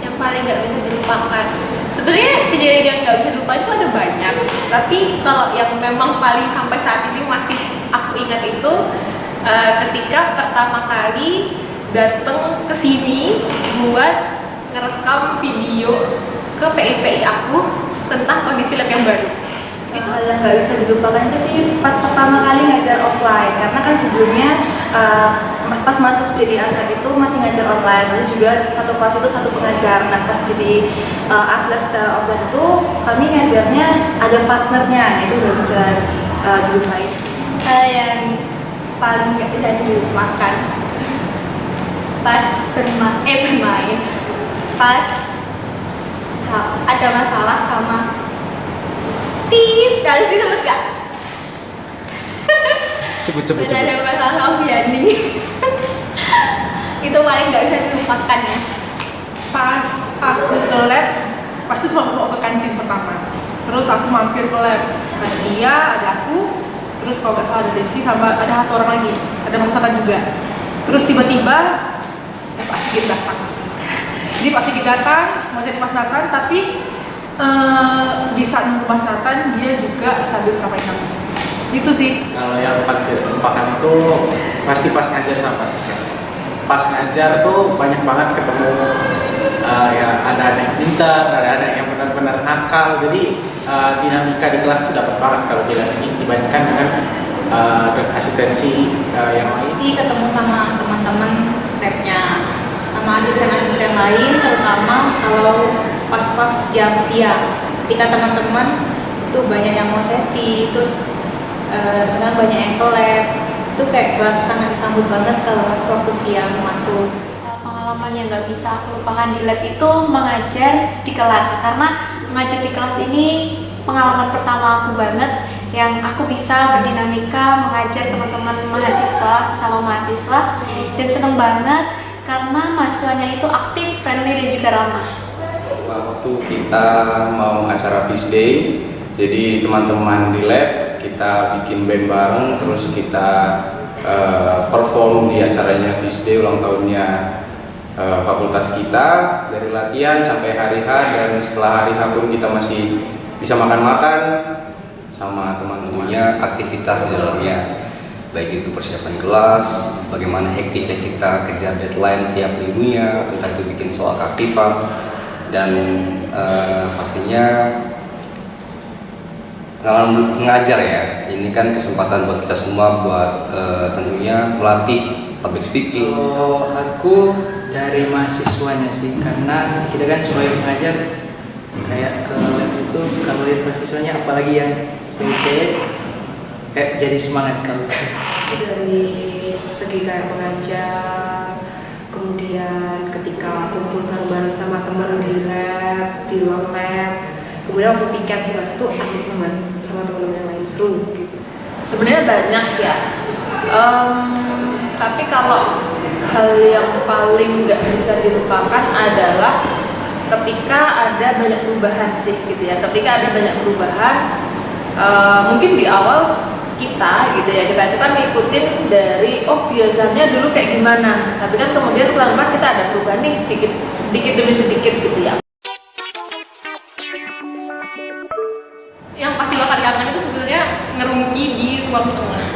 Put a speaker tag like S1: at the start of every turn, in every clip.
S1: Yang paling nggak bisa dilupakan, sebenarnya kejadian yang nggak bisa dilupakan itu ada banyak, tapi kalau yang memang paling sampai saat ini masih aku ingat itu ketika pertama kali datang ke sini buat ngerekam video ke PIPI aku tentang kondisi lab yang baru.
S2: Itu hal yang nggak bisa dilupakan itu sih pas pertama kali ngajar offline, karena kan sebelumnya pas masuk jadi aslab itu masih ngajar online, lalu juga satu kelas itu satu pengajar. Nah pas jadi aslab secara offline itu kami ngajarnya ada partnernya, nah itu nggak bisa dilupain sih.
S3: Hal yang paling nggak bisa dilupakan pas bermain pas ada masalah sama harus disebut gak?
S4: Sebut.
S3: Ada masalah sama Biani. Itu paling nggak bisa dilupakan ya.
S5: Pas aku ke lab, pasti cuma mau ke kantin pertama. Terus aku mampir ke lab, ada dia, ada aku, terus kalau nggak salah ada Desi sama ada satu orang lagi, ada Mas Nathan juga. Terus tiba-tiba Pak Sigit datang. Jadi Pak Sigit datang, masih ada Mas Nathan, tapi di saat nunggu Mas Nathan dia juga sambil ceramah kami. Itu sih.
S4: Kalau yang paling tidak terlupakan itu pasti pas ngajar sama Pak. Pas ngajar tuh banyak banget ketemu ya ada anak yang pintar, ada anak yang benar-benar nakal. Jadi dinamika di kelas tuh dapat banget kalau dibandingkan dengan asistensi yang
S1: Pasti ketemu sama teman-teman labnya, sama asisten-asisten lain, terutama kalau pas-pas jam siang ketika teman-teman tuh banyak yang mau sesi, terus dengan banyak yang ke lab, itu kayak berasa sangat disambut banget kalau waktu siang masuk.
S2: Pengalaman yang nggak bisa aku lupakan di lab itu mengajar di kelas, karena mengajar di kelas ini pengalaman pertama aku banget yang aku bisa berdinamika mengajar teman-teman mahasiswa sesama mahasiswa, dan seneng banget karena mahasiswanya itu aktif, friendly dan juga ramah.
S6: Waktu kita mau acara Fish Day, jadi teman-teman di lab kita bikin band bareng, terus kita perform di acaranya Fish Day ulang tahunnya fakultas kita, dari latihan sampai hari H, dan setelah hari H pun kita masih bisa makan-makan sama teman-temannya, aktivitas di dalamnya, baik itu persiapan kelas, bagaimana hektiknya kita kejar deadline tiap minggunya, entah itu bikin soal aktifan, dan pastinya pengalaman mengajar ya. Ini kan kesempatan buat kita semua buat tentunya melatih public speaking.
S7: Kalau aku dari mahasiswanya sih, karena kita kan sebagai pengajar kayak ke lab itu kalau lihat mahasiswanya apalagi yang cewek-cewek kayak jadi semangat kalau
S8: dari segi kayak pengajar, kemudian ketika kumpul bareng-bareng sama teman di lab, di ruang lab, kemudian waktu piket sih mas itu asik banget sama teman-teman yang lain, seru gitu.
S1: Sebenarnya banyak ya, tapi kalau hal yang paling nggak bisa dilupakan adalah ketika ada banyak perubahan sih gitu ya. Ketika ada banyak perubahan, mungkin di awal kita gitu ya, kita itu kan ngikutin dari oh biasanya dulu kayak gimana, tapi kan kemudian pelan-pelan kita ada perubahan nih, sedikit demi sedikit gitu ya. Yang pasti bakal dikangen itu sebenarnya ngerumpi di ruang tengah,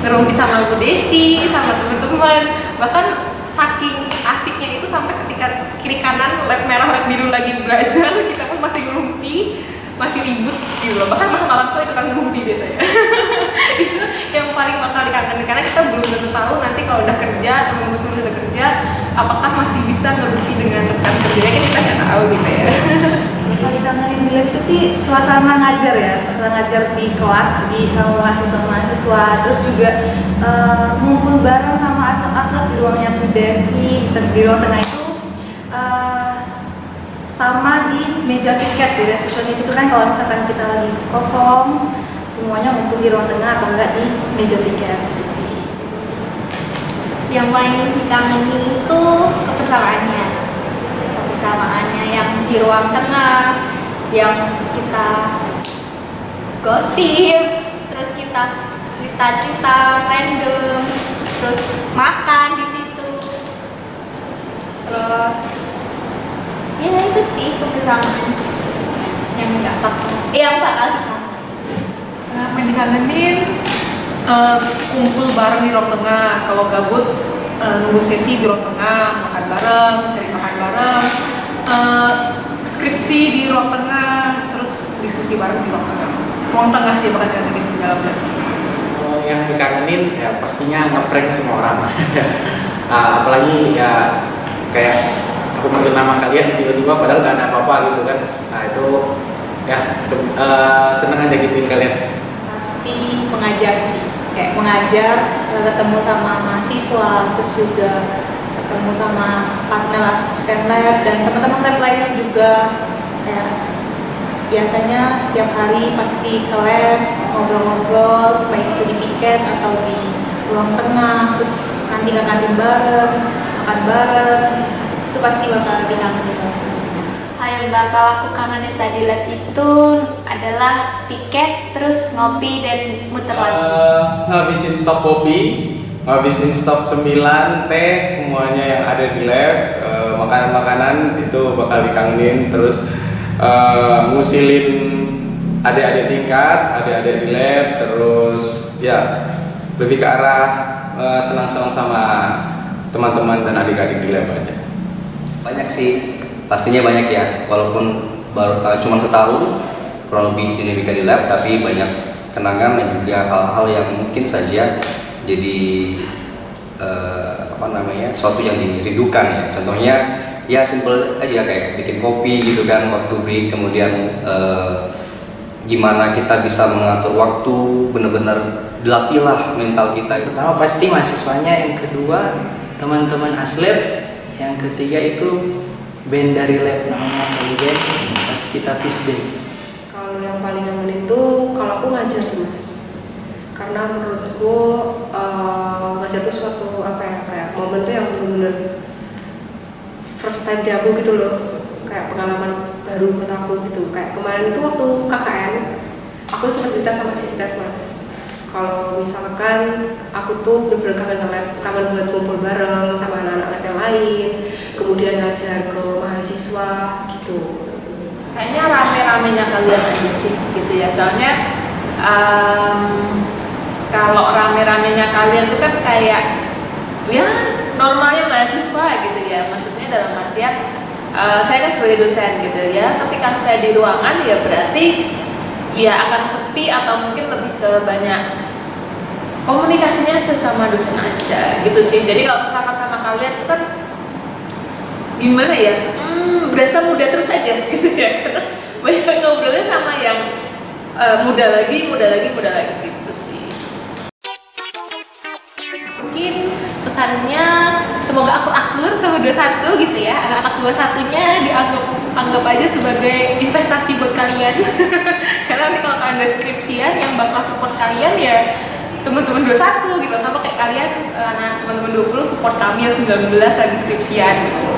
S1: ngerumpi sama Bu Desi, sama teman-teman, bahkan saking asiknya itu sampai ketika kiri kanan lab merah lab biru lagi belajar, kita pun masih ngerumpi, masih ribut gitu loh. Bahkan malam-malam tuh itu kan ngerumpi biasanya. Itu yang paling bakal dikangenin, karena kita belum tentu tahu nanti kalau udah kerja, teman-teman semua udah kerja, apakah masih bisa ngerumpi dengan rekan kerjanya, kan kita nggak tahu gitu ya.
S2: Paling kangenin di lab itu sih suasana ngajar ya, suasana ngajar di kelas, jadi sama mahasiswa-mahasiswa, terus juga ngumpul bareng sama aslab-aslab di ruangnya Bu Desi, di ruang tengah itu, sama di meja piket di resepsionis itu kan kalau misalkan kita lagi kosong, semuanya ngumpul di ruang tengah atau enggak di meja piket gitu sih.
S3: Yang paling dikangenin itu kebersamaannya yang di ruang tengah, yang kita gosip, terus kita cerita-cerita random, terus makan di situ. terus ya itu sih kebersamaan yang dapat yang bakal dikangen.
S5: Kenapa yang dikangenin? Kumpul bareng di ruang tengah. Kalau gabut nunggu sesi di ruang tengah, makan bareng, cari makan bareng, skripsi di ruang tengah, terus diskusi bareng di ruang tengah. Ruang tengah sih bakal dikangenin di dalam lab.
S4: Yang dikangenin ya pastinya ngeprank semua orang. Apalagi ya kayak aku manggil nama kalian tiba-tiba padahal gak ada apa-apa gitu kan. Nah itu ya seneng aja gituin kalian.
S9: Pasti mengajar sih, kayak mengajar, ketemu sama mahasiswa, terus juga ketemu sama partner asisten lab dan teman-teman lab lainnya juga. Kayak biasanya setiap hari pasti ke lab, ngobrol-ngobrol, baik itu di piket atau di ruang tengah, terus nanti ke kantin bareng, makan bareng, itu pasti bakal dikangenin.
S2: Hal yang bakal aku kangenin saat di lab itu adalah piket, terus ngopi dan muter lagi.
S6: Ngabisin stok kopi, ngabisin stok cemilan, teh, semuanya yang ada di lab, makanan-makanan itu bakal dikangenin. Terus ngusilin adik-adik tingkat, adik-adik di lab, terus ya lebih ke arah senang-senang sama teman-teman dan adik-adik di lab aja.
S10: Banyak sih, pastinya banyak ya, walaupun baru cuma setahun kurang lebih dinamika di lab, tapi banyak kenangan dan juga hal-hal yang mungkin saja jadi suatu yang dirindukan ya. Contohnya ya simple aja kayak bikin kopi gitu kan waktu break, kemudian gimana kita bisa mengatur waktu, benar-benar dilatihlah mental kita.
S7: Pertama pasti mahasiswanya, yang kedua teman-teman aslab, yang ketiga itu band dari lab namanya Kali Band pas kita fish day.
S8: Kalau yang paling kangen itu kalau aku ngajar sih mas, karena menurutku ngajar itu suatu kayak momen tuh yang benar-benar first time di aku gitu loh, kayak pengalaman baru buat aku gitu. Kayak kemarin itu waktu KKN aku sempat cerita sama si Steph mas, kalau misalkan aku tuh bener-bener kangen buat kumpul bareng sama anak-anak lab yang lain, kemudian ngajar ke mahasiswa gitu.
S1: Kayaknya rame-ramenya kalian aja sih gitu ya, soalnya kalau rame-ramenya kalian tuh kan kayak ya normalnya mahasiswa gitu ya, maksudnya dalam artian saya kan sebagai dosen gitu ya, ketika saya di ruangan ya berarti ya akan sepi atau mungkin lebih ke banyak komunikasinya sesama dosen aja gitu sih. Jadi kalau misalkan sama kalian itu kan gimana ya, berasa muda terus aja gitu ya, karena banyak ngobrolnya sama yang muda lagi gitu sih. Mungkin pesannya semoga akur-akur sama 21 gitu ya, anak-anak 21-nya dianggap aja sebagai investasi buat kalian. Karena nanti kalau kalian ada skripsian yang bakal support kalian ya teman-teman 21 gitu, sama kayak kalian anak teman-teman 20 support kami yang 19 lagi skripsian gitu.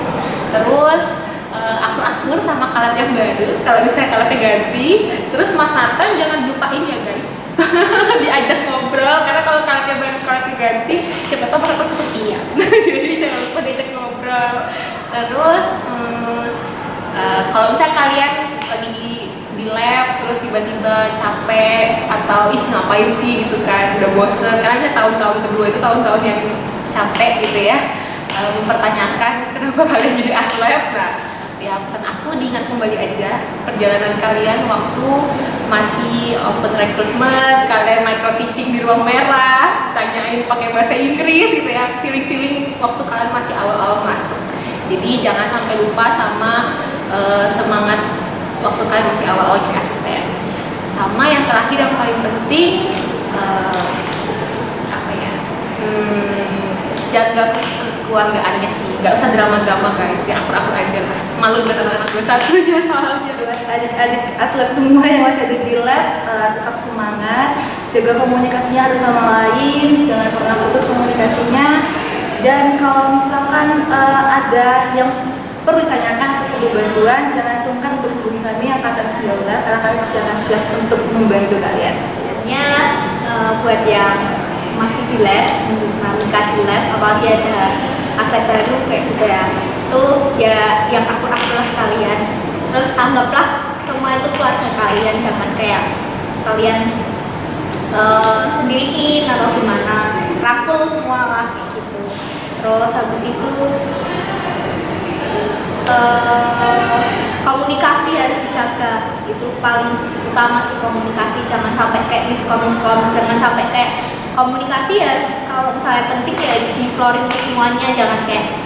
S1: Terus akur-akur sama kalian yang baru, kalau misalnya kalian ganti. Terus Mas Nathan jangan lupain ya guys, diajak ngobrol, karena kalau kalian baru kalian ganti kita tahu bakal kesepian. Jadi jangan lupa diajak ngobrol. Terus kalau misalnya kalian lagi di lab terus tiba-tiba capek atau ngapain sih gitu kan, udah bosen, karena tahun-tahun kedua itu tahun-tahun yang capek gitu ya, mempertanyakan kenapa kalian jadi aslab. Nah ya pesan aku, diingat kembali aja perjalanan kalian waktu masih open recruitment, kalian micro teaching di ruang merah, tanyain pakai bahasa Inggris gitu ya, feeling waktu kalian masih awal-awal masuk. Jadi jangan sampai lupa sama semangat waktu kalian masih awal-awal jadi asisten. Sama yang terakhir yang paling penting jaga kekeluargaannya sih, nggak usah drama-drama guys, ya akur-akur aja lah, malu dengan anak-anak 21 aja soalnya.
S2: Adik-adik aslab semua yang masih ada di lab, tetap semangat, jaga komunikasinya satu sama lain, jangan pernah putus komunikasinya. Dan kalau misalkan ada yang perlu ditanyakan atau perlu bantuan, jangan sungkan untuk hubungi kami angkatan 19, karena kami pasti akan siap untuk membantu kalian.
S3: Biasanya buat yang masih di lab, di lab, apalagi ada aslep baru kayak gitu ya. Itu ya yang akur-akur lah kalian. Terus anggaplah semua itu keluarga kalian, jangan kayak kalian sendiriin atau gimana, rangkul semua lah kayak gitu. Terus habis itu komunikasi harus dijaga, itu paling utama sih, komunikasi. Jangan sampai kayak miskom, jangan sampai kayak komunikasi ya kalau misalnya penting ya di flooring semuanya, jangan kayak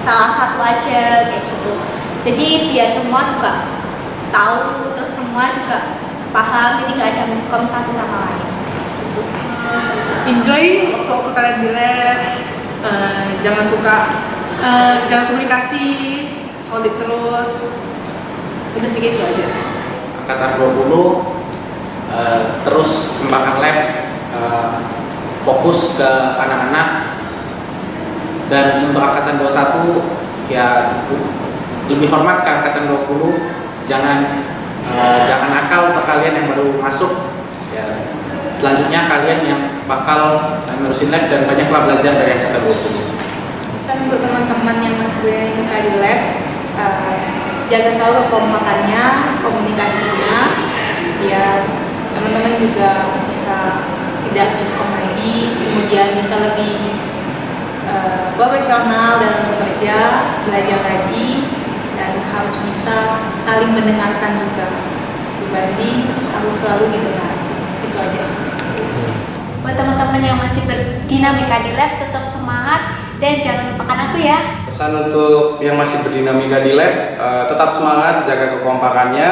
S3: salah satu aja kayak gitu. Jadi biar semua juga tahu, terus semua juga paham, jadi nggak ada miskom satu sama lain gitu sih.
S5: Enjoy waktu kalian di lab, jangan komunikasi, solid terus. Udah segitu aja.
S4: Angkatan 20 terus kembangkan lab, fokus ke anak-anak, dan untuk angkatan 21 ya lebih hormat ke angkatan 20, jangan nakal untuk kalian yang baru masuk ya. Selanjutnya kalian yang bakal nerusin lab dan banyaklah belajar dari angkatan 20.
S9: Pesan untuk teman-teman yang masih berada di lab, jaga selalu kekompakannya, komunikasinya, biar teman-teman juga bisa tidak miskom lagi, kemudian bisa lebih profesional dalam bekerja, belajar lagi, dan harus bisa saling mendengarkan juga dibanding harus selalu didengar. Itu aja sih.
S2: Buat teman-teman yang masih berdinamika di lab, tetap semangat dan jangan lupakan aku ya.
S6: Pesan untuk yang masih berdinamika di lab, tetap semangat, jaga kekompakannya,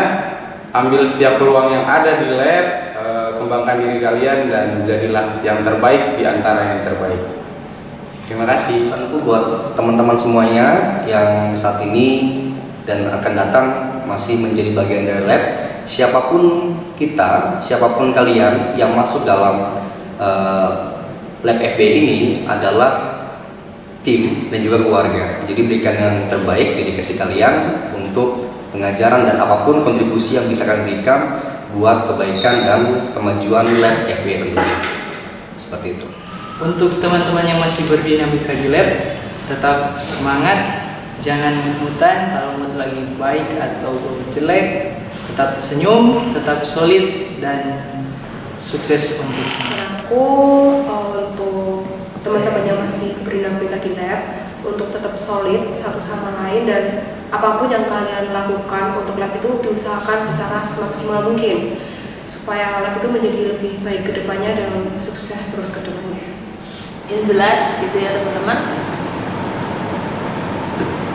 S6: ambil setiap peluang yang ada di lab, kembangkan diri kalian dan jadilah yang terbaik di antara yang terbaik. Terima kasih.
S10: Pesanku buat teman-teman semuanya yang saat ini dan akan datang masih menjadi bagian dari lab, siapapun kita, siapapun kalian yang masuk dalam lab FB ini adalah tim dan juga keluarga. Jadi berikan yang terbaik dedikasi kalian untuk pengajaran dan apapun kontribusi yang bisa kalian berikan buat kebaikan dan kemajuan lab FB tentunya. Seperti itu.
S7: Untuk teman-teman yang masih berdinamika di lab, tetap semangat, jangan mut-mutan kalau mood lagi baik atau jelek, tetap senyum, tetap solid, dan sukses untuk semua.
S8: Aku untuk teman-teman yang masih berdinamika di lab untuk tetap solid satu sama lain, dan apapun yang kalian lakukan untuk lab itu diusahakan secara semaksimal mungkin supaya lab itu menjadi lebih baik ke depannya dan sukses terus ke depannya.
S1: Yang jelas gitu ya teman-teman,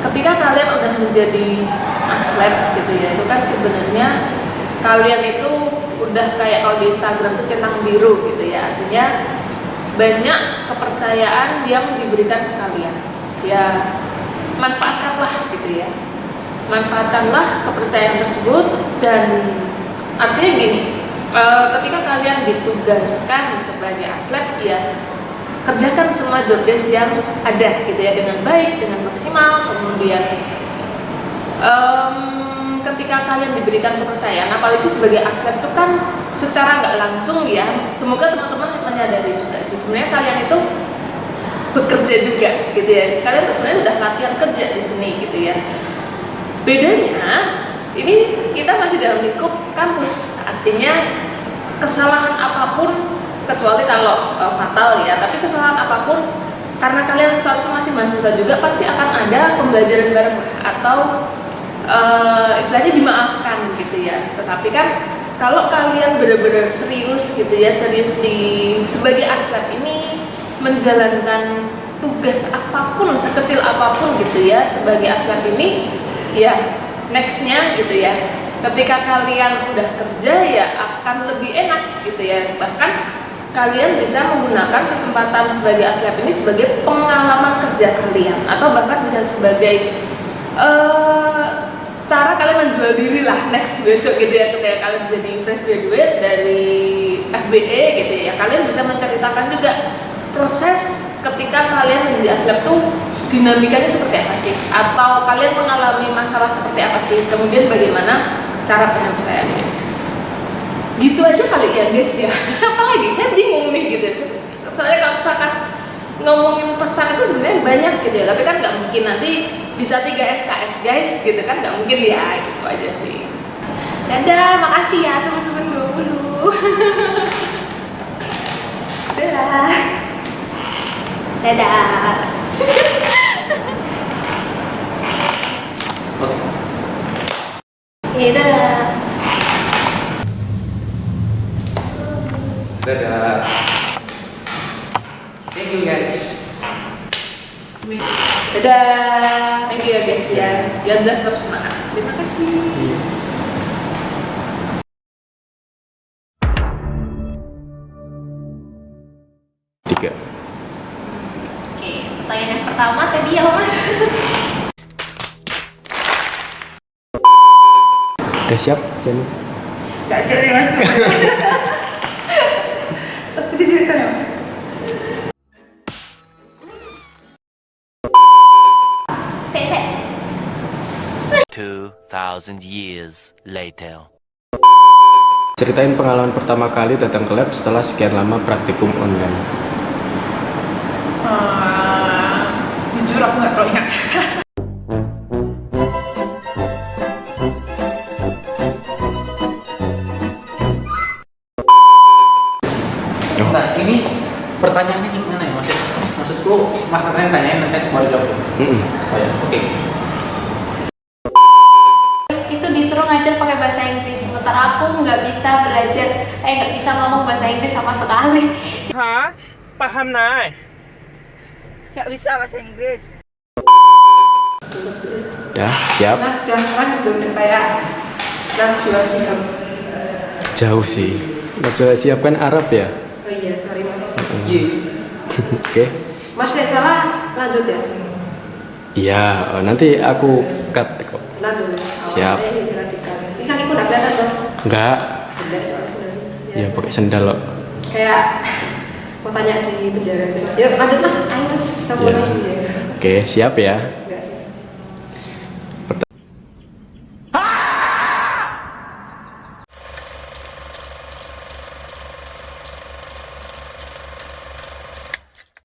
S1: ketika kalian udah menjadi aslab gitu ya, itu kan sebenarnya kalian itu udah kayak kalau di Instagram tuh centang biru gitu ya, artinya banyak kepercayaan yang diberikan ke kalian ya, manfaatkanlah gitu ya, manfaatkanlah kepercayaan tersebut. Dan artinya gini, ketika kalian ditugaskan sebagai aslab ya, kerjakan semua job desk yang ada gitu ya dengan baik, dengan maksimal. Kemudian ketika kalian diberikan kepercayaan, apalagi sebagai aslab itu kan secara nggak langsung ya, semoga teman-teman menyadari juga sih sebenarnya kalian itu bekerja juga gitu ya, kalian tuh sebenarnya udah latihan kerja di sini gitu ya. Bedanya ini kita masih dalam lingkup kampus, artinya kesalahan apapun, kecuali kalau fatal ya, tapi kesalahan apapun karena kalian status masih mahasiswa juga pasti akan ada pembelajaran bareng atau istilahnya dimaafkan gitu ya. Tetapi kan kalau kalian benar-benar serius gitu ya, serius di sebagai aslab ini menjalankan tugas apapun sekecil apapun gitu ya sebagai aslab ini ya, nextnya gitu ya, ketika kalian udah kerja ya akan lebih enak gitu ya. Bahkan kalian bisa menggunakan kesempatan sebagai aslab ini sebagai pengalaman kerja kalian, atau bahkan bisa sebagai cara kalian menjual diri lah next besok gitu ya, ketika kalian jadi fresh graduate dari FBE gitu ya, kalian bisa menceritakan juga proses ketika kalian menjadi aslab tuh dinamikanya seperti apa sih, atau kalian mengalami masalah seperti apa sih, kemudian bagaimana cara penyelesaiannya. Gitu aja kali ya guys ya. Apalagi saya bingung nih gitu. Soalnya kalau misalkan ngomongin pesan itu sebenarnya banyak gitu ya, tapi kan nggak mungkin nanti bisa 3 SKS guys gitu kan, nggak mungkin ya, gitu aja sih. Dadah, makasih ya teman-teman 20. Dadah.
S3: Dadah.
S5: Oke, dadah.
S6: Dadah. Thank you guys.
S1: Dadah. Thank you ya guys ya. Biar guys tetap semangat. Terima kasih.
S6: Tiga.
S1: Oke, pertanyaan yang pertama tadi apa Mas?
S7: Udah siap, Jen?
S1: Gak siap nih Mas. Tapi direkam ya Mas?
S3: Sek.
S11: 2,000 years later.
S7: Ceritain pengalaman pertama kali datang ke lab setelah sekian lama praktikum online.
S5: Jujur aku nggak terlalu ingat.
S4: Nah, ini pertanyaannya gimana ya Mas? Maksudku Mas Nathan tanyain nanti mau dijawab. Oh ya, oke.
S2: Itu disuruh ngajar pakai bahasa Inggris, sementara aku nggak bisa ngomong bahasa Inggris sama sekali.
S11: Hah? Paham nai?
S8: Nggak bisa bahasa Inggris.
S7: Ya, siap.
S8: Mas udah kayak Najwa Shihab.
S7: Jauh sih. Najwa Shihab kan Arab ya?
S8: Oh iya, sorry Mas.
S7: Oke.
S8: Mas yang salah lanjut ya.
S7: Iya, nanti aku cut kok.
S8: Benar dulu.
S7: Siap.
S8: Awalnya radikal. Ini kakiku udah kelihatan dong.
S7: Enggak.
S8: Sendal soalnya sebenarnya.
S7: Ya pakai sendal loh.
S8: Kayak mau tanya di penjara aja Mas. Yuk lanjut Mas. Ayo Mas. Kita mulai.
S7: Oke, siap ya.